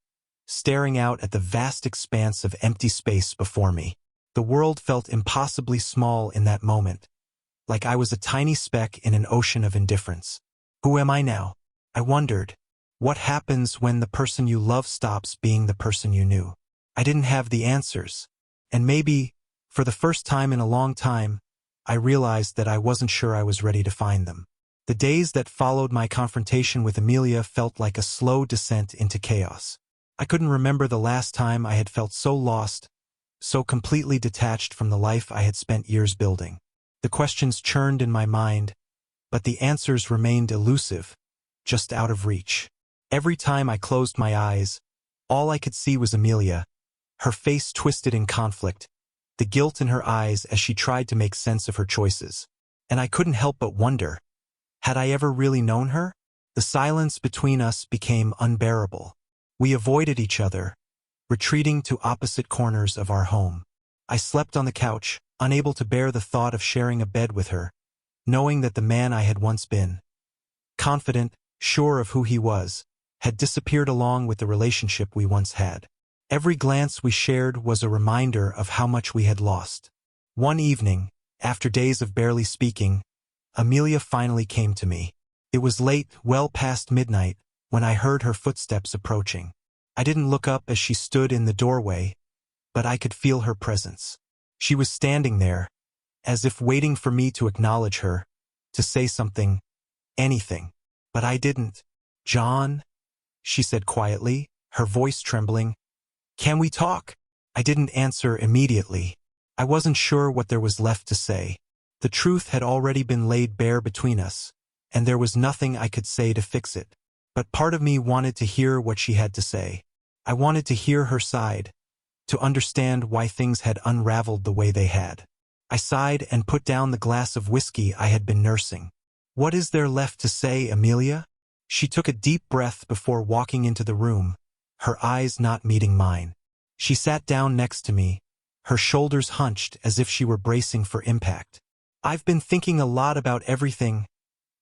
staring out at the vast expanse of empty space before me. The world felt impossibly small in that moment, like I was a tiny speck in an ocean of indifference. Who am I now? I wondered. What happens when the person you love stops being the person you knew? I didn't have the answers, and maybe, for the first time in a long time, I realized that I wasn't sure I was ready to find them. The days that followed my confrontation with Amelia felt like a slow descent into chaos. I couldn't remember the last time I had felt so lost, so completely detached from the life I had spent years building. The questions churned in my mind, but the answers remained elusive, just out of reach. Every time I closed my eyes, all I could see was Amelia, her face twisted in conflict, the guilt in her eyes as she tried to make sense of her choices. And I couldn't help but wonder, had I ever really known her? The silence between us became unbearable. We avoided each other, retreating to opposite corners of our home. I slept on the couch, unable to bear the thought of sharing a bed with her, knowing that the man I had once been, confident, sure of who he was, had disappeared along with the relationship we once had. Every glance we shared was a reminder of how much we had lost. One evening, after days of barely speaking, Amelia finally came to me. It was late, well past midnight, when I heard her footsteps approaching. I didn't look up as she stood in the doorway, but I could feel her presence. She was standing there, as if waiting for me to acknowledge her, to say something, anything. But I didn't. "John," she said quietly, her voice trembling. "Can we talk?" I didn't answer immediately. I wasn't sure what there was left to say. The truth had already been laid bare between us, and there was nothing I could say to fix it. But part of me wanted to hear what she had to say. I wanted to hear her side, to understand why things had unraveled the way they had. I sighed and put down the glass of whiskey I had been nursing. "What is there left to say, Amelia?" She took a deep breath before walking into the room, her eyes not meeting mine. She sat down next to me, her shoulders hunched as if she were bracing for impact. "I've been thinking a lot about everything,"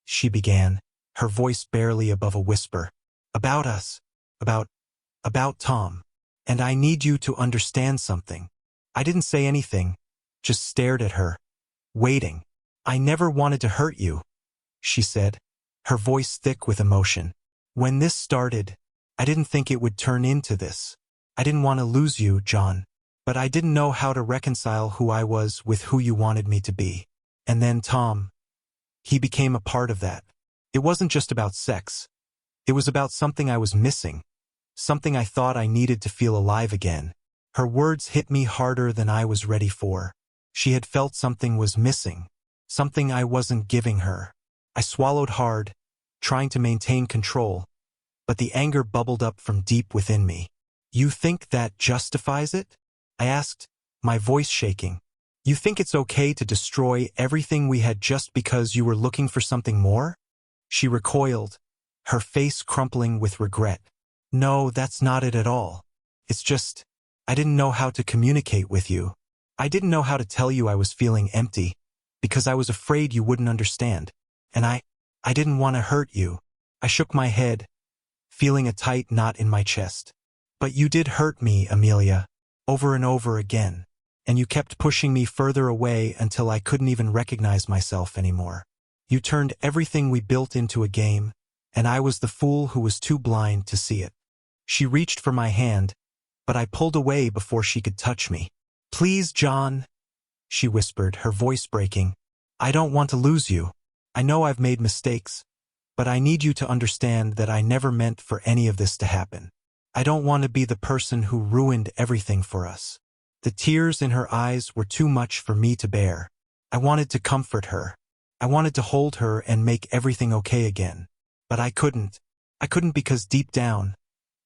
she began, her voice barely above a whisper. "About us. About Tom. And I need you to understand something." I didn't say anything, just stared at her, waiting. "I never wanted to hurt you," she said, her voice thick with emotion. "When this started, I didn't think it would turn into this. I didn't want to lose you, John. But I didn't know how to reconcile who I was with who you wanted me to be. And then Tom, he became a part of that. It wasn't just about sex. It was about something I was missing, something I thought I needed to feel alive again." Her words hit me harder than I was ready for. She had felt something was missing, something I wasn't giving her. I swallowed hard, trying to maintain control, but the anger bubbled up from deep within me. "You think that justifies it?" I asked, my voice shaking. "You think it's okay to destroy everything we had just because you were looking for something more?" She recoiled, her face crumpling with regret. "No, that's not it at all. It's just, I didn't know how to communicate with you. I didn't know how to tell you I was feeling empty, because I was afraid you wouldn't understand. And I didn't want to hurt you." I shook my head, feeling a tight knot in my chest. "But you did hurt me, Amelia, over and over again. And you kept pushing me further away until I couldn't even recognize myself anymore. You turned everything we built into a game, and I was the fool who was too blind to see it." She reached for my hand, but I pulled away before she could touch me. "Please, John," she whispered, her voice breaking. "I don't want to lose you. I know I've made mistakes, but I need you to understand that I never meant for any of this to happen. I don't want to be the person who ruined everything for us." The tears in her eyes were too much for me to bear. I wanted to comfort her. I wanted to hold her and make everything okay again. But I couldn't. I couldn't because deep down,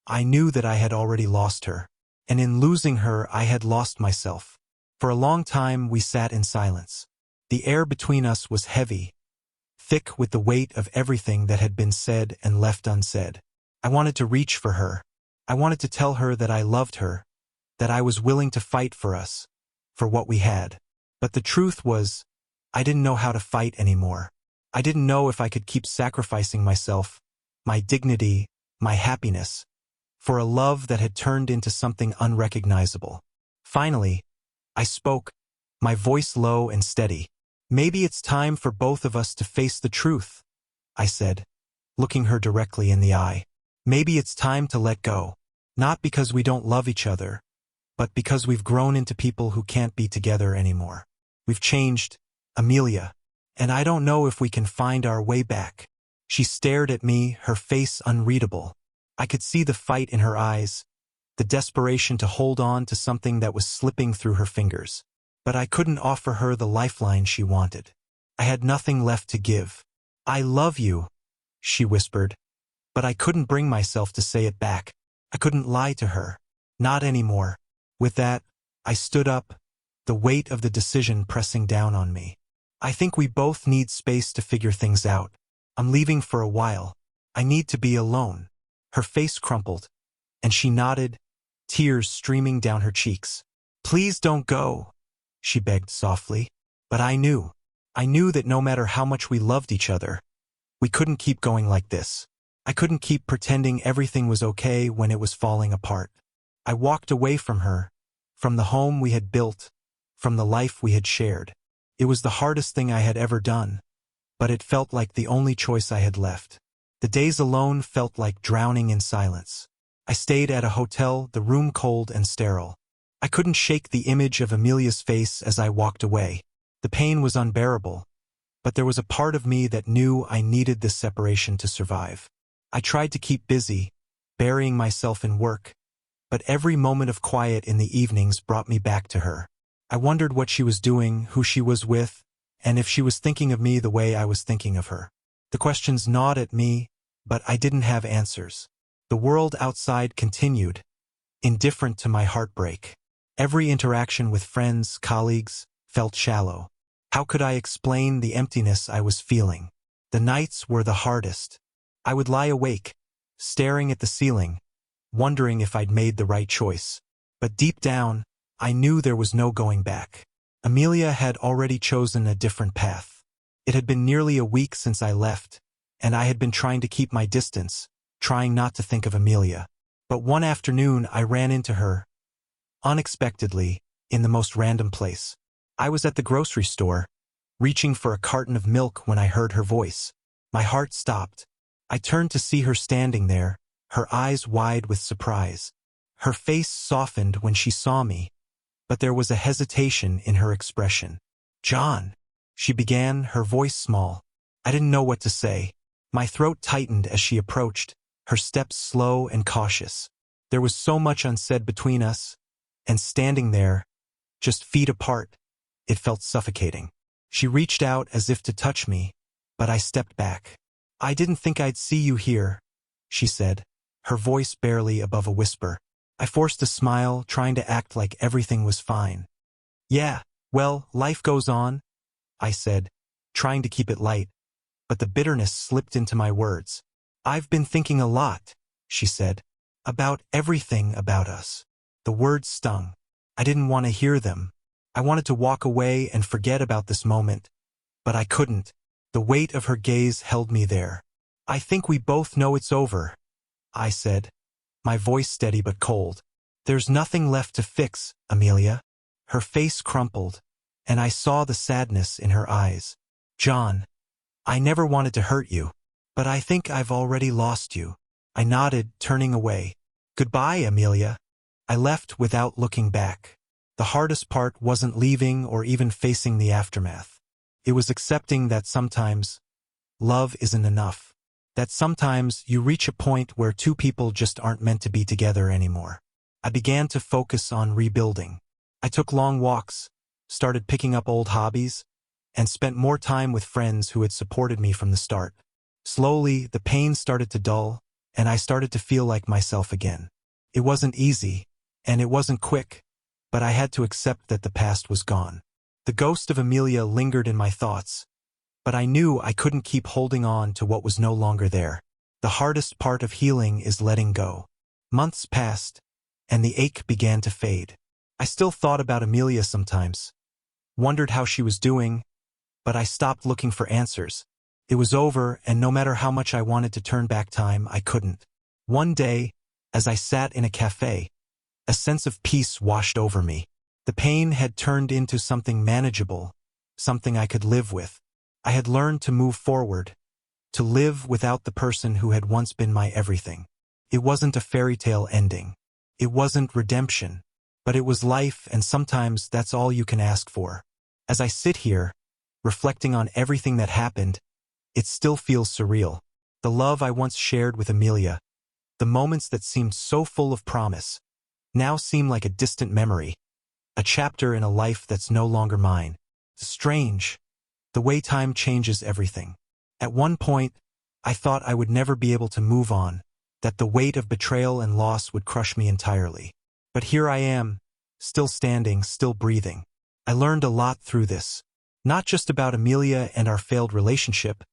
I knew that I had already lost her. And in losing her, I had lost myself. For a long time, we sat in silence. The air between us was heavy, thick with the weight of everything that had been said and left unsaid. I wanted to reach for her. I wanted to tell her that I loved her, that I was willing to fight for us, for what we had. But the truth was, I didn't know how to fight anymore. I didn't know if I could keep sacrificing myself, my dignity, my happiness, for a love that had turned into something unrecognizable. Finally, I spoke, my voice low and steady. Maybe it's time for both of us to face the truth, I said, looking her directly in the eye. Maybe it's time to let go. Not because we don't love each other, but because we've grown into people who can't be together anymore. We've changed, Amelia, and I don't know if we can find our way back. She stared at me, her face unreadable. I could see the fight in her eyes, the desperation to hold on to something that was slipping through her fingers. But I couldn't offer her the lifeline she wanted. I had nothing left to give. I love you, she whispered, but I couldn't bring myself to say it back. I couldn't lie to her. Not anymore. With that, I stood up, the weight of the decision pressing down on me. I think we both need space to figure things out. I'm leaving for a while. I need to be alone. Her face crumpled, and she nodded, tears streaming down her cheeks. Please don't go, she begged softly. But I knew that no matter how much we loved each other, we couldn't keep going like this. I couldn't keep pretending everything was okay when it was falling apart. I walked away from her, from the home we had built, from the life we had shared. It was the hardest thing I had ever done, but it felt like the only choice I had left. The days alone felt like drowning in silence. I stayed at a hotel, the room cold and sterile. I couldn't shake the image of Amelia's face as I walked away. The pain was unbearable, but there was a part of me that knew I needed this separation to survive. I tried to keep busy, burying myself in work, but every moment of quiet in the evenings brought me back to her. I wondered what she was doing, who she was with, and if she was thinking of me the way I was thinking of her. The questions gnawed at me, but I didn't have answers. The world outside continued, indifferent to my heartbreak. Every interaction with friends, colleagues, felt shallow. How could I explain the emptiness I was feeling? The nights were the hardest. I would lie awake, staring at the ceiling, wondering if I'd made the right choice. But deep down, I knew there was no going back. Amelia had already chosen a different path. It had been nearly a week since I left, and I had been trying to keep my distance, trying not to think of Amelia. But one afternoon I ran into her, unexpectedly, in the most random place. I was at the grocery store, reaching for a carton of milk when I heard her voice. My heart stopped. I turned to see her standing there, her eyes wide with surprise. Her face softened when she saw me, but there was a hesitation in her expression. "John," she began, her voice small. I didn't know what to say. My throat tightened as she approached, her steps slow and cautious. There was so much unsaid between us, and standing there, just feet apart, it felt suffocating. She reached out as if to touch me, but I stepped back. "I didn't think I'd see you here," she said, her voice barely above a whisper. I forced a smile, trying to act like everything was fine. "Yeah, well, life goes on," I said, trying to keep it light, but the bitterness slipped into my words. "I've been thinking a lot," she said, "about everything about us." The words stung. I didn't want to hear them. I wanted to walk away and forget about this moment, but I couldn't. The weight of her gaze held me there. "I think we both know it's over," I said, my voice steady but cold. "There's nothing left to fix, Amelia." Her face crumpled, and I saw the sadness in her eyes. "John, I never wanted to hurt you, but I think I've already lost you." I nodded, turning away. "Goodbye, Amelia." I left without looking back. The hardest part wasn't leaving or even facing the aftermath. It was accepting that sometimes love isn't enough. That sometimes you reach a point where two people just aren't meant to be together anymore. I began to focus on rebuilding. I took long walks, started picking up old hobbies, and spent more time with friends who had supported me from the start. Slowly, the pain started to dull, and I started to feel like myself again. It wasn't easy, and it wasn't quick, but I had to accept that the past was gone. The ghost of Amelia lingered in my thoughts, but I knew I couldn't keep holding on to what was no longer there. The hardest part of healing is letting go. Months passed, and the ache began to fade. I still thought about Amelia sometimes, wondered how she was doing, but I stopped looking for answers. It was over, and no matter how much I wanted to turn back time, I couldn't. One day, as I sat in a cafe, a sense of peace washed over me. The pain had turned into something manageable, something I could live with. I had learned to move forward, to live without the person who had once been my everything. It wasn't a fairy tale ending. It wasn't redemption. But it was life, and sometimes that's all you can ask for. As I sit here, reflecting on everything that happened, it still feels surreal. The love I once shared with Amelia, the moments that seemed so full of promise, now seem like a distant memory, a chapter in a life that's no longer mine. Strange, the way time changes everything. At one point, I thought I would never be able to move on, that the weight of betrayal and loss would crush me entirely. But here I am, still standing, still breathing. I learned a lot through this, not just about Amelia and our failed relationship,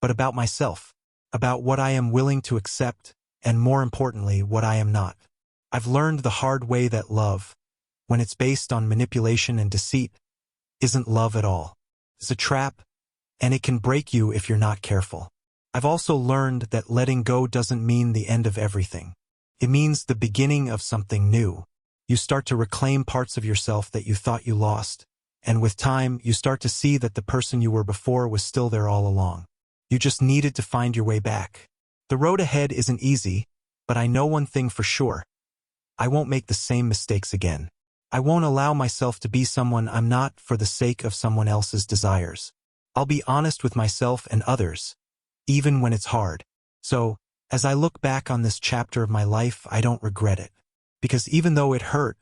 but about myself, about what I am willing to accept, and more importantly, what I am not. I've learned the hard way that love, when it's based on manipulation and deceit, isn't love at all. It's a trap, and it can break you if you're not careful. I've also learned that letting go doesn't mean the end of everything. It means the beginning of something new. You start to reclaim parts of yourself that you thought you lost, and with time, you start to see that the person you were before was still there all along. You just needed to find your way back. The road ahead isn't easy, but I know one thing for sure. I won't make the same mistakes again. I won't allow myself to be someone I'm not for the sake of someone else's desires. I'll be honest with myself and others, even when it's hard. So, as I look back on this chapter of my life, I don't regret it. Because even though it hurt,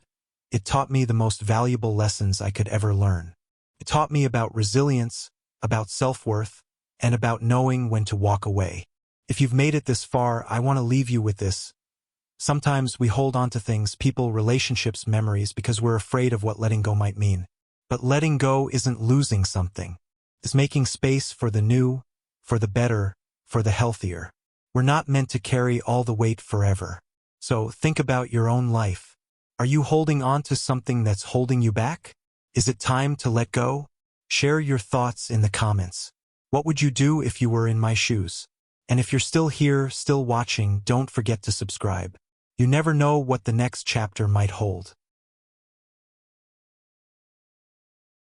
it taught me the most valuable lessons I could ever learn. It taught me about resilience, about self-worth, and about knowing when to walk away. If you've made it this far, I want to leave you with this. Sometimes we hold on to things, people, relationships, memories, because we're afraid of what letting go might mean. But letting go isn't losing something. It's making space for the new, for the better, for the healthier. We're not meant to carry all the weight forever. So think about your own life. Are you holding on to something that's holding you back? Is it time to let go? Share your thoughts in the comments. What would you do if you were in my shoes? And if you're still here, still watching, don't forget to subscribe. You never know what the next chapter might hold.